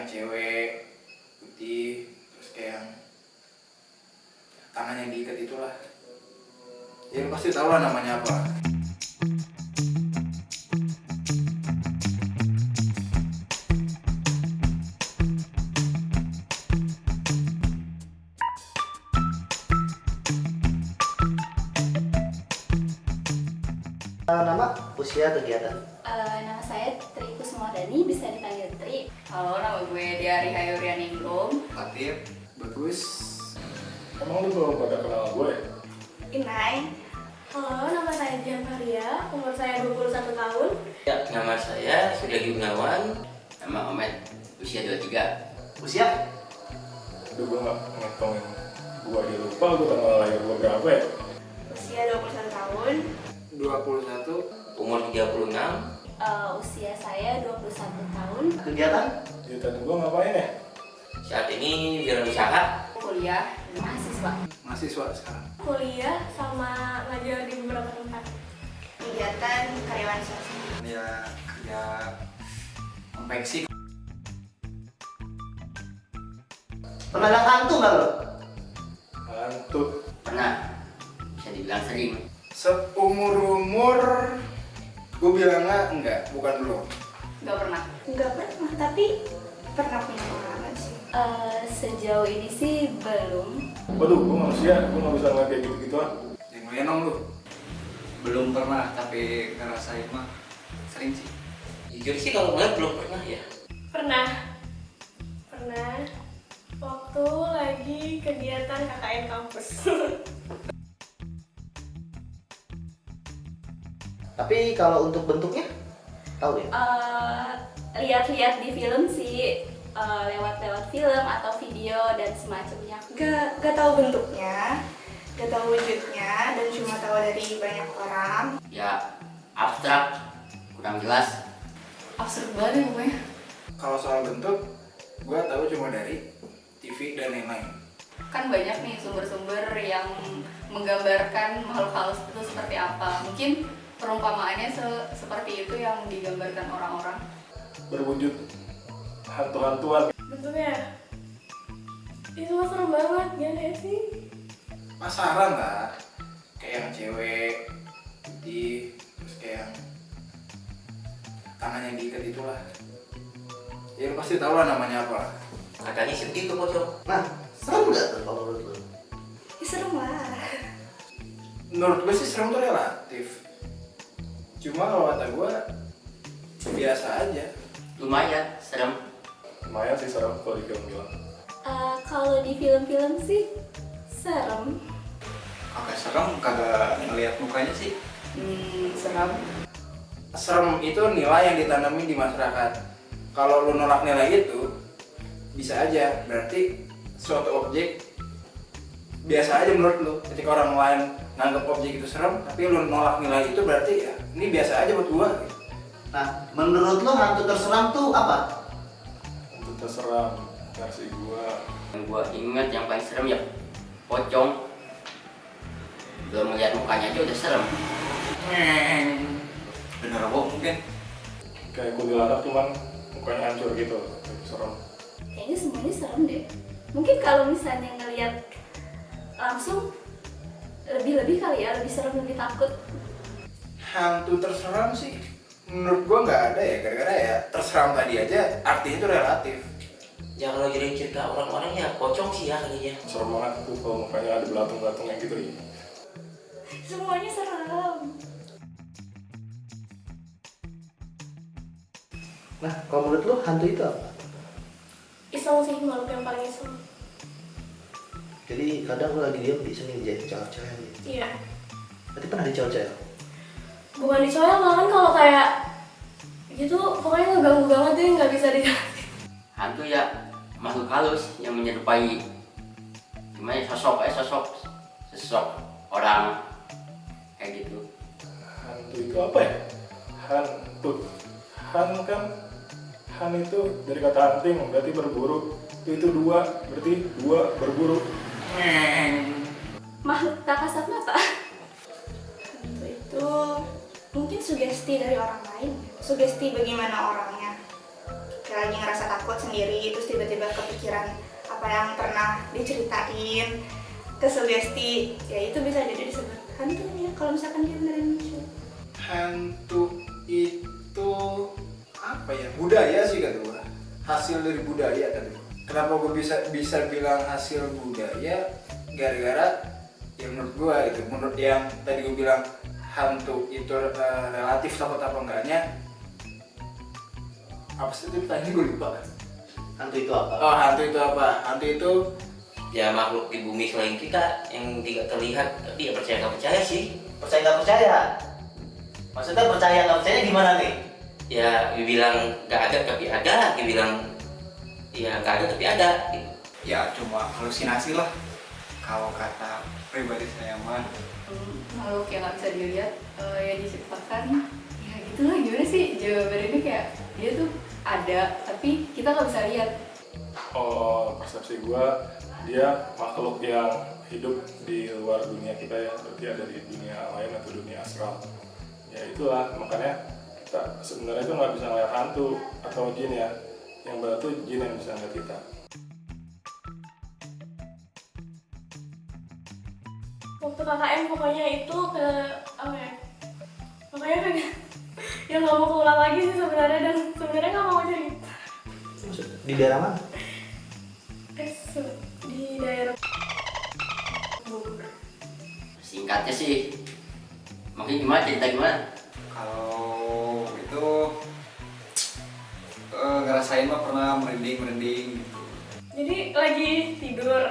cewek putih, terus kayak yang tangannya diikat itulah. Ya lu pasti tahu lah namanya apa. Nama, usia, kegiatan. Nama saya Tri Kusumardani, bisa dipanggil Tri. Halo, nama gue Diari Hayurianingrum. Latif, bagus. Emang lu belum pada kenal gue? Inai. Halo, nama saya Dian Maria, umur saya 21 tahun. Ya, nama saya Sudagi Gunawan, nama Omet, usia 23. Usia? Aduh, gue gak ngitungin. Gue aja lupa gue tanggal lahir gue berapa ya? Usia 21 tahun. 21. Umur 36. Usia saya 21 tahun. Kegiatan? Ya tadi gue ngapain ya? Saat ini wirausaha. Kuliah. Mahasiswa. Mahasiswa sekarang. Kuliah sama ngajar di beberapa tempat. Kegiatan karyawan swasta. Ya kerja konveksi. Pernah lihat hantu nggak lo? Hantu. Pernah, bisa dibilang sering. Seumur-umur gue bilangnya enggak, bukan belum. Gak pernah. Enggak pernah, tapi pernah punya pengalaman sih. Sejauh ini sih belum. Waduh, gue manusia, gue gak bisa ngeliat kayak gitu-gituan. Yang lenong lu. Belum pernah, tapi ngerasain mah sering sih. Jujur sih kalau ngeliat belum pernah ya. Pernah. Waktu lagi kegiatan KKN kampus. Tapi kalau untuk bentuknya, tahu ya? Lihat-lihat di film sih, lewat film atau video dan semacamnya. Gak tahu bentuknya, gak tahu wujudnya, dan cuma tahu dari banyak orang. Ya, abstrak, kurang jelas. Absurd banget ya pokoknya. Kalau soal bentuk, gue tahu cuma dari TV dan yang lain. Kan banyak nih sumber-sumber yang menggambarkan makhluk halus itu seperti apa. Mungkin perumpamaannya seperti itu yang digambarkan orang-orang. Berwujud hantu-hantuan. Bentuknya, itu mah serem banget, gak sih? Pasaran lah, kayak yang cewek putih, terus kayak yang tangannya diikat itulah. Ya lu pasti tahu lah namanya apa. Katanya sedih tuh pocong. Nah, serem nggak tuh kalau menurut lo? Ya, serem lah. Menurut gue sih serem tuh relatif. Cuma kalau kata gue biasa aja. Lumayan, serem. Lumayan sih serem kalau di film bilang. Kalau di film-film sih serem. Kagak serem, kagak ngeliat mukanya sih. Seram. Serem itu nilai yang ditanami di masyarakat. Kalau lu nolak nilai itu, bisa aja. Berarti suatu objek biasa aja menurut lu. Ketika orang lain nganggap objek itu serem, tapi lu nolak nilai itu, berarti ya ini biasa aja buat gua. Nah, menurut lo hantu terseram tuh apa? Hantu terseram, versi gue. Yang gua ingat yang paling serem ya pocong. Belum melihat mukanya aja udah serem. Bener kok mungkin. Kayak kuntilanak cuman mukanya hancur gitu. Serem. Kayaknya semuanya serem deh. Mungkin kalau misalnya ngelihat langsung lebih kali ya, lebih serem, lebih takut. Hantu terseram sih menurut gua nggak ada ya, gara-gara ya terseram tadi aja artinya itu relatif. Ya kalau jadi cerita orang-orang ya pocong sih ya kayaknya. Serem banget tuh kalau mukanya ada belatung-belatungnya gitu ya. Semuanya serem. Nah, kalau menurut lo hantu itu apa? Iseng sih, makhluk yang paling iseng. Jadi kadang lo lagi diem bisa nih jadi cewek-cewek gitu. Iya. Berarti pernah dicewek-cewek? Bukan dicoyok, malah kan kalau kayak gitu pokoknya ngeganggu banget deh, nggak bisa dijelasin. Hantu ya makhluk halus yang menyerupai gimana ya, sosok orang kayak gitu. Hantu itu apa ya? Hantu. Han kan, han itu dari kata hunting, berarti berburu. Itu dua, berarti dua berburu. Makhluk tak kasat mata. Hantu itu mungkin sugesti dari orang lain, sugesti bagaimana orangnya. lagi ngerasa takut sendiri, terus tiba-tiba kepikiran apa yang pernah diceritain, kesugesti, ya itu bisa jadi disebut hantu ya kalau misalkan dia beneran muncul. Hantu itu apa ya, budaya sih kata gue, hasil dari budaya kata gue. Kenapa gue bisa bilang hasil budaya, gara-gara ya menurut gue itu, menurut yang tadi gue bilang hantu itu relatif takut apa enggaknya. Apa sih itu tadi gue lupa kan? Hantu itu apa? Oh, hantu itu apa? Hantu itu Ya makhluk di bumi selain kita yang tidak terlihat, tapi ya percaya nggak percaya sih. Percaya nggak percaya? Maksudnya percaya nggak percaya gimana nih? Ya dibilang nggak ada tapi ada, dibilang ya nggak ada tapi ada. Ya cuma halusinasi lah kalau kata pribadi saya mah. Makhluk yang nggak bisa dilihat, ya diciptakan, ya gitulah. Gimana sih jawabannya, kayak dia tuh ada tapi kita nggak bisa lihat. Oh, persepsi gua dia makhluk yang hidup di luar dunia kita ya, berarti ada di dunia lain atau dunia astral. Ya itulah makanya kita sebenarnya itu nggak bisa ngeliat hantu atau jin ya, yang benar tuh jin yang bisa ngeliat kita. Waktu KKN pokoknya itu ke apa ya? Pokoknya kan yang nggak mau keulang lagi sih sebenarnya, dan sebenarnya nggak mau cerita. Di daerah mana? Di daerah Bogor. Singkatnya sih, mungkin gimana cerita gimana? Kalau itu ngerasain mah pernah merinding gitu. Jadi lagi tidur,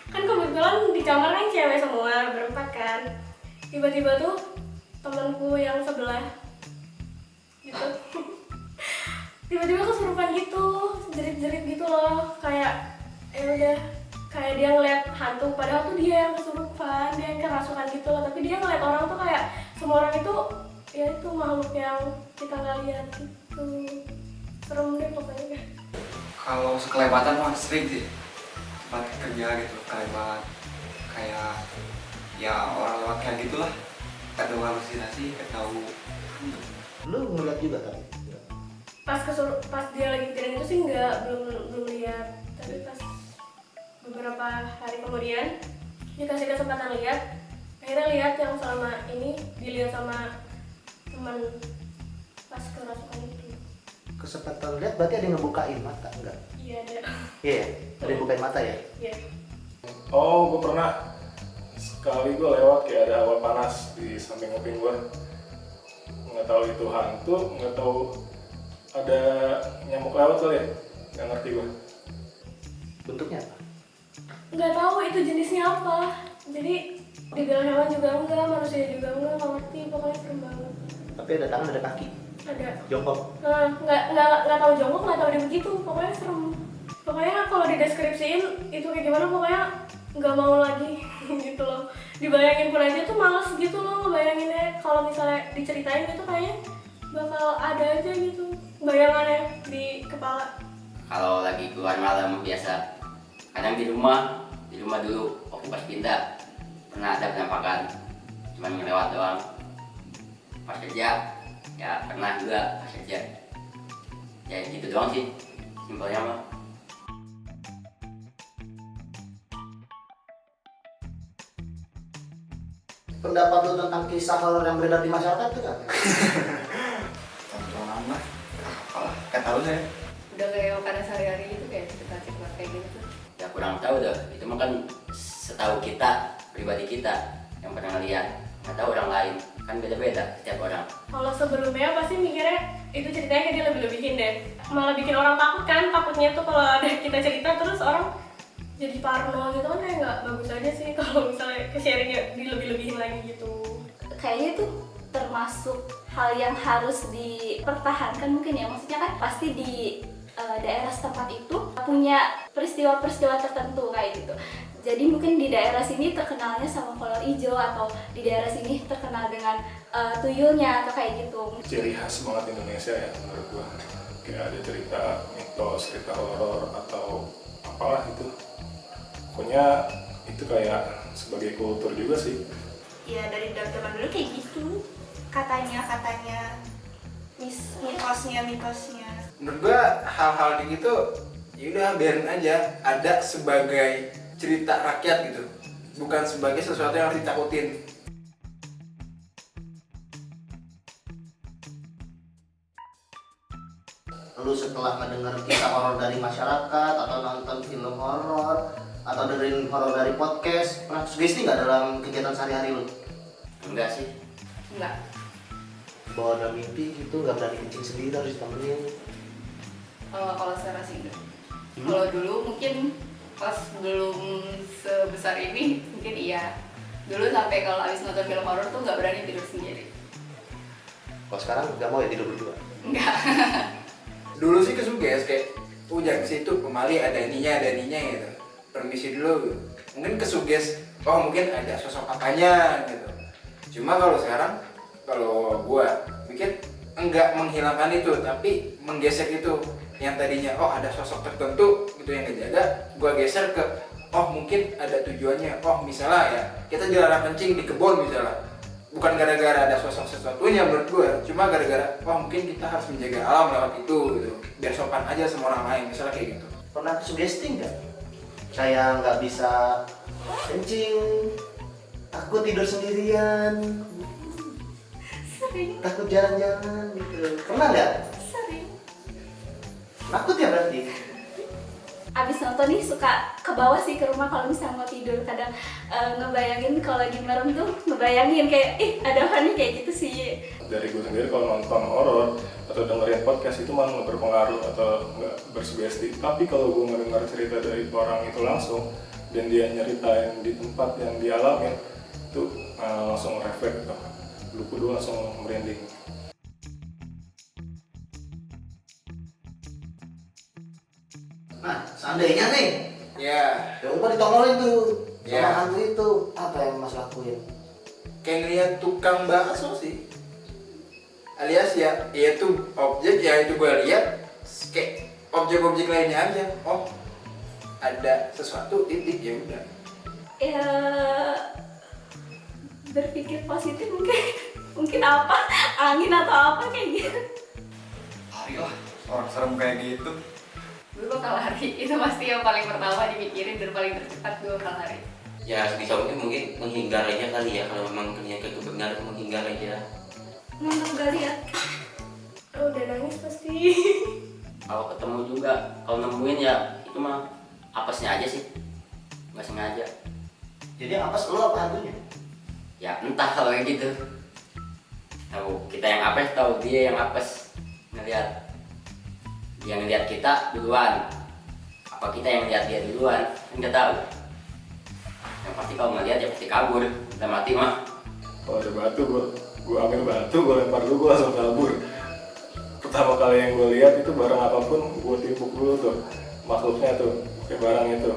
kan kebetulan di kamar kan cewek semua, berempat kan. Tiba-tiba tuh temanku yang sebelah gitu tiba-tiba kesurupan gitu, jerit-jerit gitu loh, kayak ya udah kayak dia ngeliat hantu, padahal tuh dia yang kesurupan, dia yang kerasukan gitu loh, tapi dia ngeliat orang tuh kayak semua orang itu ya itu makhluk yang kita nggak lihat gitu. Serem deh pokoknya. Kalau sekelebatan mah sering sih, tempat kerja gitu kelebat, kayak ya orang lewat kayak gitulah, ada halusinasi, gak tahu. Lu ngeliat juga kan? Pas dia lagi kirain itu sih belum lihat, tapi pas beberapa hari kemudian dikasih kesempatan lihat, akhirnya lihat yang selama ini dilihat sama teman pas kerasukan itu. Kesempatan lihat berarti ada yang ngebukain mata enggak? Iya ada. Iya, ada yang bukain mata ya? Iya. Oh, gue pernah sekali gue lewat kayak ada awan panas di samping kuping gue. Nggak tahu itu hantu, nggak tahu ada nyamuk lewat kali ya, nggak ngerti gue. Bentuknya apa? Nggak tahu itu jenisnya apa. Jadi dibilang hewan juga enggak, manusia juga enggak, nggak ngerti, pokoknya serem banget. Tapi ada tangan, ada kaki? Ada. Jongkok? Nah, nggak tahu jongkok, nggak tahu dia begitu, pokoknya serem. Pokoknya kalau dideskripsiin itu kayak gimana, pokoknya nggak mau lagi gitu loh. Dibayangin pun aja tuh males gitu loh ngebayanginnya. Kalau misalnya diceritain gitu kayaknya bakal ada aja gitu bayangannya di kepala. Kalau lagi keluar malam biasa, kadang di rumah dulu waktu pas pindah pernah ada penampakan, cuma ngelewat doang. Pas kerja ya pernah juga pas kerja, ya gitu doang sih simpelnya mah. Pendapat lu tentang kisah horor yang beredar di masyarakat itu kan? Tontonan lah, apalah, gak tahu saya. Udah kayak makanan sehari-hari gitu, kayak cerita-cerita kayak gitu. Ya kurang tahu dah, itu mah kan setahu kita, pribadi kita yang pernah ngeliat, nggak tahu orang lain, kan beda-beda setiap orang. Kalau sebelumnya pasti mikirnya itu ceritanya kayak dia lebih-lebihin deh, malah bikin orang takut kan. Takutnya tuh kalau ada kita cerita terus orang jadi parno gitu kan, kayak nggak bagus aja sih kalau misalnya ke-sharingnya dilebih-lebihin lagi gitu. Kayaknya itu termasuk hal yang harus dipertahankan mungkin ya, maksudnya kan pasti di daerah setempat itu punya peristiwa-peristiwa tertentu kayak gitu. Jadi mungkin di daerah sini terkenalnya sama kolor hijau, atau di daerah sini terkenal dengan tuyulnya atau kayak gitu. Ciri khas banget Indonesia ya menurut gua. Kayak ada cerita mitos, cerita horor atau apalah itu. Pokoknya itu kayak sebagai kultur juga sih. Ya dari zaman dulu kayak gitu, katanya mitosnya. menurut gua hal-hal kayak gitu ya udah biarin aja ada sebagai cerita rakyat gitu, bukan sebagai sesuatu yang harus ditakutin. Lu setelah mendengar kisah horor dari masyarakat atau nonton film horor atau dengerin horor dari podcast, pernah sugesti nggak dalam kegiatan sehari-hari lu? Enggak sih. Enggak. Bawa ada mimpi gitu, nggak berani kencing sendiri harus ditemenin. Kalau sekarang sih enggak. Kalau dulu mungkin pas belum sebesar ini mungkin iya. Dulu sampai kalau habis nonton film horor tuh nggak berani tidur sendiri. Kalau sekarang nggak mau ya tidur berdua? Enggak. Dulu sih kesuges kayak jangan ke situ, kemari ada ininya gitu, permisi dulu gitu. Mungkin kesuges, oh mungkin ada sosok apanya gitu. Cuma kalau sekarang, kalau gua mikir enggak menghilangkan itu, tapi menggesek itu. Yang tadinya oh ada sosok tertentu gitu yang ngejaga, gua geser ke oh mungkin ada tujuannya. Oh misalnya ya kita jalan kencing di kebun misalnya, bukan gara-gara ada sosok sesuatunya menurut gue, cuma gara-gara wah mungkin kita harus menjaga alam lewat itu gitu, biar sopan aja sama orang lain misalnya kayak gitu. Pernah sugesti nggak? Saya nggak bisa kencing, takut tidur sendirian, takut jalan-jalan gitu. Pernah nggak? Takut ya berarti? Abis nonton nih suka ke bawah sih ke rumah kalau misalnya mau tidur, kadang ngebayangin kalau lagi merem tuh ngebayangin kayak ada apa nih kayak gitu sih. Dari gue sendiri kalau nonton horor atau dengerin podcast itu malah nggak berpengaruh atau nggak bersugesti. Tapi kalau gue ngedengar cerita dari orang itu langsung dan dia nyeritain di tempat yang dialamin, itu langsung refleks tuh. Lu kudu langsung merinding. Nah, seandainya nih, Ya, ya udah ditongolin tuh sama Ya. hantu itu, apa yang Mas lakuin? kayak ngeliat tukang bakso sih, alias ya itu objek ya itu gue lihat kayak objek-objek lainnya aja. Oh ada sesuatu titik ya udah. Ya berpikir positif mungkin apa angin atau apa kayak gitu. Lari lah, orang serem kayak gitu. Gue bakal lari, itu pasti yang paling pertama dipikirin dan paling tercepat gue bakal lari. Ya sebisa mungkin menghindar aja kali ya, kalau memang ternyata kebenaran menghindar aja. Nggak gak lihat. Oh, udah nangis pasti. Kalau ketemu juga, kalau nemuin ya itu mah apesnya aja sih, nggak sengaja. Jadi yang apes lu apa hantunya? Ya entah kalau kayak gitu. Tahu kita yang apes, tahu dia yang apes. Ngelihat dia ngelihat kita duluan, apa kita yang ngelihat dia duluan, nggak tahu. Yang pasti kalau ngelihat ya pasti kabur, udah mati mah. Kalau ada batu, gue ambil batu, gue lempar dulu, gue langsung kabur. Pertama kali yang gue lihat itu barang apapun, gue timpuk dulu tuh makhluknya tuh, kayak barang itu,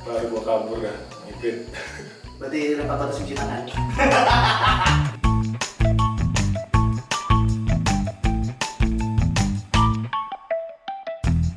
baru gue kabur kan, ngipit. Berarti lempar batu cuci tangan.